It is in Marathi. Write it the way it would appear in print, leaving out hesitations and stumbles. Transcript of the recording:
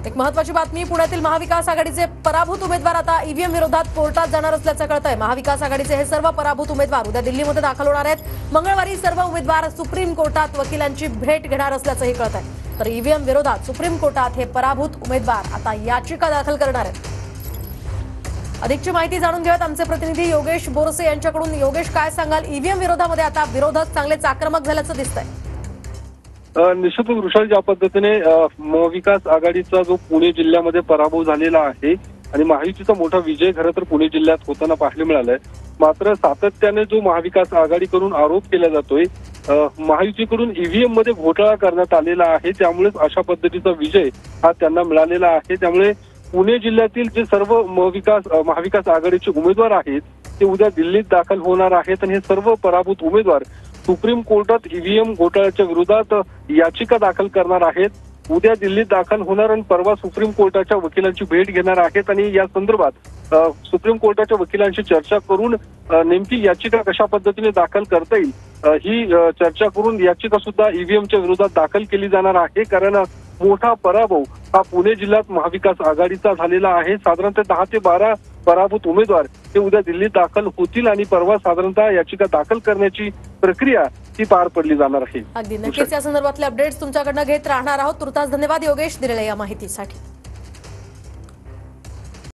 एक महत्त्वाची बातमी, पुण्यातील महाविकास आघाडीचे पराभूत उमेदवार आता ईव्हीएम विरोधात कोर्टात जाणार असल्याचं कळतंय। महाविकास आघाडीचे हे सर्व पराभूत उमेदवार उद्या दिल्लीमध्ये दाखल होणार आहेत। मंगळवारी सर्व उमेदवार सुप्रीम कोर्टात वकिलांची भेट घेणार असल्याचंही कळतंय। तर ईव्हीएम विरोधात सुप्रीम कोर्टात हे पराभूत उमेदवार आता याचिका दाखल करणार आहेत। अधिकची माहिती जाणून घेऊयात आमचे प्रतिनिधी योगेश बोरसे यांच्याकडून। योगेश, काय सांगाल, ईव्हीएम विरोधामध्ये आता विरोधक चांगलेच आक्रमक झाल्याचं दिसतंय? निश्चितच वृषाल, ज्या पद्धतीने महाविकास आघाडीचा जो पुणे जिल्ह्यामध्ये पराभव झालेला आहे आणि महायुतीचा मोठा विजय खरं तर पुणे जिल्ह्यात होताना पाहायला मिळालाय, मात्र सातत्याने जो महाविकास आघाडीकडून आरोप केला जातोय महायुतीकडून ईव्हीएम मध्ये घोटाळा करण्यात आलेला आहे, त्यामुळेच अशा पद्धतीचा विजय हा त्यांना मिळालेला आहे। त्यामुळे पुणे जिल्ह्यातील जे सर्व महाविकास आघाडीचे उमेदवार आहेत ते उद्या दिल्लीत दाखल होणार आहेत आणि हे सर्व पराभूत उमेदवार सुप्रीम कोर्टात ईव्हीएम घोटाळ्याच्या विरोधात याचिका दाखल करणार आहेत। उद्या दिल्लीत दाखल होणार आणि परवा सुप्रीम कोर्टाच्या वकिलांची भेट घेणार आहेत आणि या संदर्भात सुप्रीम कोर्टाच्या वकिलांशी चर्चा करून नेमकी याचिका कशा पद्धतीने दाखल करता येईल ही चर्चा करून याचिका सुद्धा ईव्हीएमच्या विरोधात दाखल केली जाणार आहे। कारण मोठा पराभव हा पुणे जिल्ह्यात महाविकास आघाडीचा झालेला आहे। साधारणतः 10 ते 12 पराभूत उमेदवार हे उद्या दिल्लीत दाखल होतील आणि परवा साधारणतः याचिका दाखल करण्याची प्रक्रिया ती पार पडली जाणार आहे। अगदी नक्कीच या संदर्भातले अपडेट्स तुमच्याकडनं घेत राहणार आहोत। तुर्तास धन्यवाद योगेश दिलेल्या या माहितीसाठी।